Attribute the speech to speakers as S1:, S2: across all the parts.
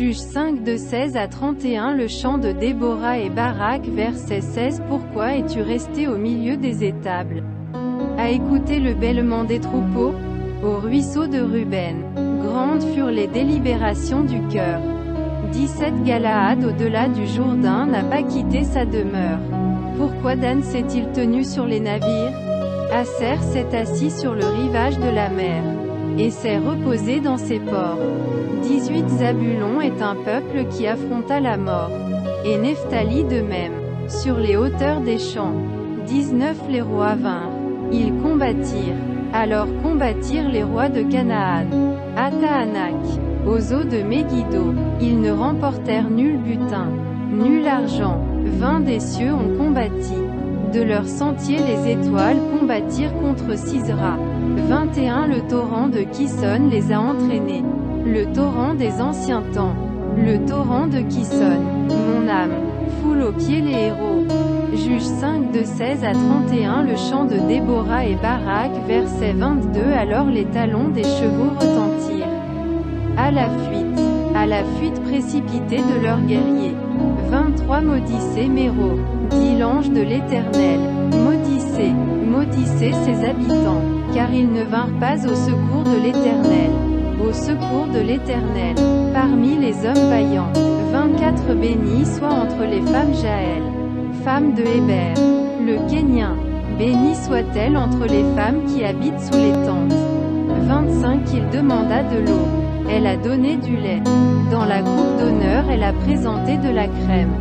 S1: Juge 5 de 16 à 31. Le chant de Déborah et Barak, verset 16. Pourquoi es-tu resté au milieu des étables, à écouter le bêlement des troupeaux? Au ruisseau de Ruben, grandes furent les délibérations du cœur. 17 Galaad au-delà du Jourdain n'a pas quitté sa demeure. Pourquoi Dan s'est-il tenu sur les navires? Aser s'est assis sur le rivage de la mer, et s'est reposé dans ses ports. 18 Zabulon est un peuple qui affronta la mort, et Nephtali de même, sur les hauteurs des champs. 19 Les rois vinrent. Ils combattirent. Alors combattirent les rois de Canaan, à Tahanak, aux eaux de Megiddo. Ils ne remportèrent nul butin, nul argent. 20 des cieux ont combattu. De leur sentier les étoiles combattirent contre Sisera. 21 Le torrent de Kison les a entraînés. Le torrent des anciens temps. Le torrent de Kison. Mon âme foule aux pieds les héros. Juge 5 de 16 à 31. Le chant de Déborah et Barak, verset 22. Alors les talons des chevaux retentirent. À la fuite précipitée de leurs guerriers. 23 Maudissez Méro, dit l'ange de l'Éternel. Maudissez ses habitants, car ils ne vinrent pas au secours de l'Éternel. Au secours de l'Éternel, parmi les hommes vaillants. 24 Béni soit entre les femmes Jaël, femme de Héber, le Kénien. Bénie soit-elle entre les femmes qui habitent sous les tentes. 25 Il demanda de l'eau. Elle a donné du lait. Dans la coupe d'honneur elle a présenté de la crème.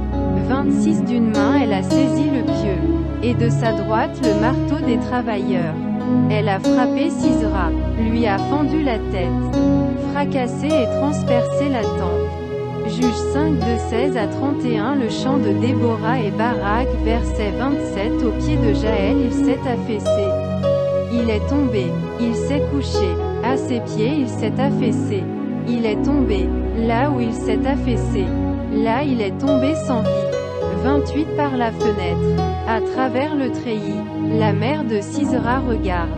S1: 26 D'une main elle a saisi le pieu, et de sa droite le marteau des travailleurs. Elle a frappé Sisera, lui a fendu la tête, fracassé et transpercé la tempe. Juge 5 de 16 à 31. Le chant de Déborah et Barak, verset 27. Au pied de Jaël il s'est affaissé. Il est tombé, il s'est couché. À ses pieds il s'est affaissé. Il est tombé. Là où il s'est affaissé, là il est tombé sans vie. 28 Par la fenêtre, à travers le treillis, la mère de Sisera regarde,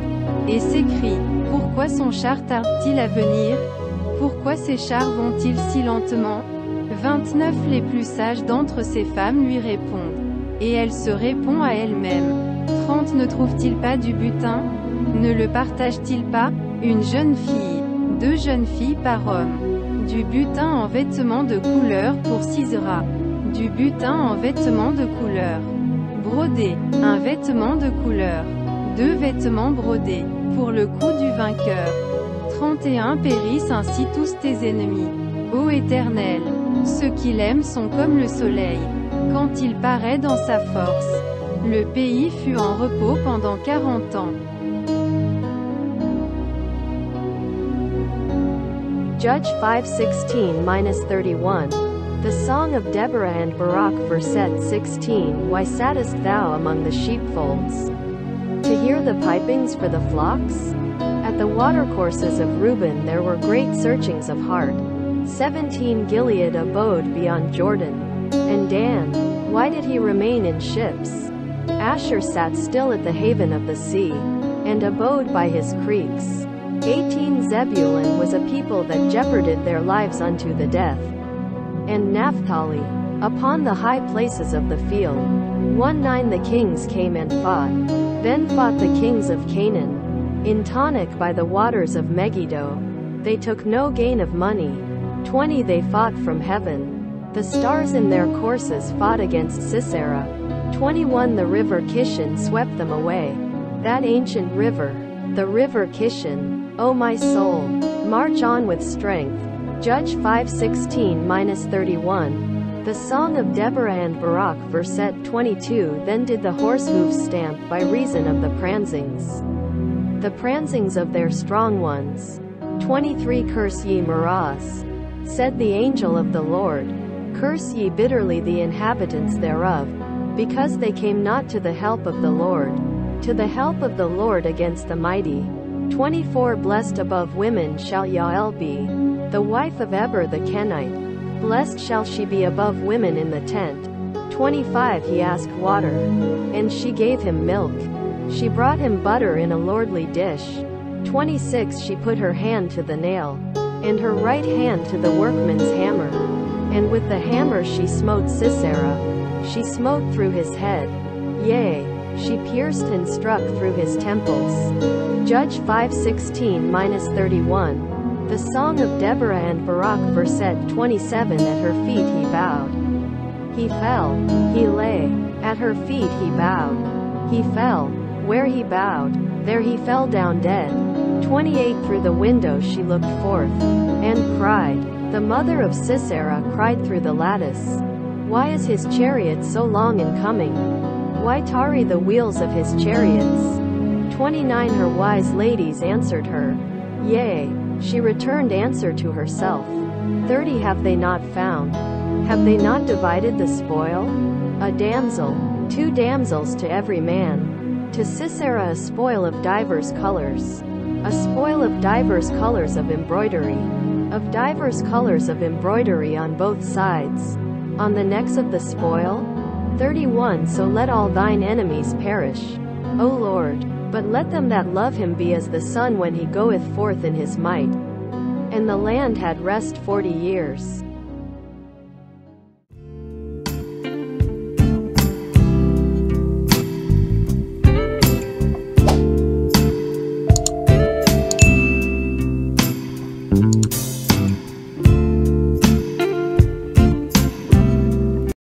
S1: et s'écrie, pourquoi son char tarde-t-il à venir? Pourquoi ses chars vont-ils si lentement? 29 Les plus sages d'entre ces femmes lui répondent, et elle se répond à elle-même. 30 Ne trouve-t-il pas du butin? Ne le partage-t-il pas? Une jeune fille, 2 jeunes filles par homme. Du butin en vêtements de couleur pour Sisera. Du butin en vêtements de couleur. Brodé, un vêtement de couleur. 2 vêtements brodés, pour le cou du vainqueur. 31 Périssent ainsi tous tes ennemis. Ô Éternel, ceux qui l'aiment sont comme le soleil, quand il paraît dans sa force. Le pays fut en repos pendant 40 ans.
S2: Judge 5:16-31. The song of Deborah and Barak, verset 16. Why sattest thou among the sheepfolds, to hear the pipings for the flocks? At the watercourses of Reuben there were great searchings of heart. 17 Gilead abode beyond Jordan. And Dan, why did he remain in ships? Asher sat still at the haven of the sea, and abode by his creeks. 18 Zebulun was a people that jeoparded their lives unto the death. And Naphtali, upon the high places of the field. 19 The kings came and fought. Then fought the kings of Canaan. In Tanakh by the waters of Megiddo. They took no gain of money. 20 They fought from heaven. The stars in their courses fought against Sisera. 21 The river Kishon swept them away. That ancient river, the river Kishon. O my soul, march on with strength. Judge 5:16-31. The song of Deborah and Barak, verset 22. Then did the horse hoofs stamp by reason of the pransings, the pransings of their strong ones. 23 Curse ye Meroz, said the angel of the Lord. Curse ye bitterly the inhabitants thereof, because they came not to the help of the Lord, to the help of the Lord against the mighty. 24 Blessed above women shall Yael be, the wife of Eber the Kenite. Blessed shall she be above women in the tent. 25 He asked water, and she gave him milk. She brought him butter in a lordly dish. 26 She put her hand to the nail, and her right hand to the workman's hammer. And with the hammer she smote Sisera. She smote through his head. Yea, she pierced and struck through his temples. Judge 5:16-31. The Song of Deborah and Barak verset 27. At her feet he bowed. He fell. He lay. At her feet he bowed. He fell. Where he bowed, there he fell down dead. 28. Through the window she looked forth, and cried. The mother of Sisera cried through the lattice. Why is his chariot so long in coming? Why tarry the wheels of his chariots? 29. Her wise ladies answered her. Yea, she returned answer to herself. 30. Have they not found? Have they not divided the spoil? A damsel, 2 damsels to every man. To Sisera a spoil of divers colors. A spoil of divers colors of embroidery. Of divers colors of embroidery on both sides. On the necks of the spoil? 31. So let all thine enemies perish, O Lord, but let them that love him be as the sun when he goeth forth in his might. And the land had rest 40 years.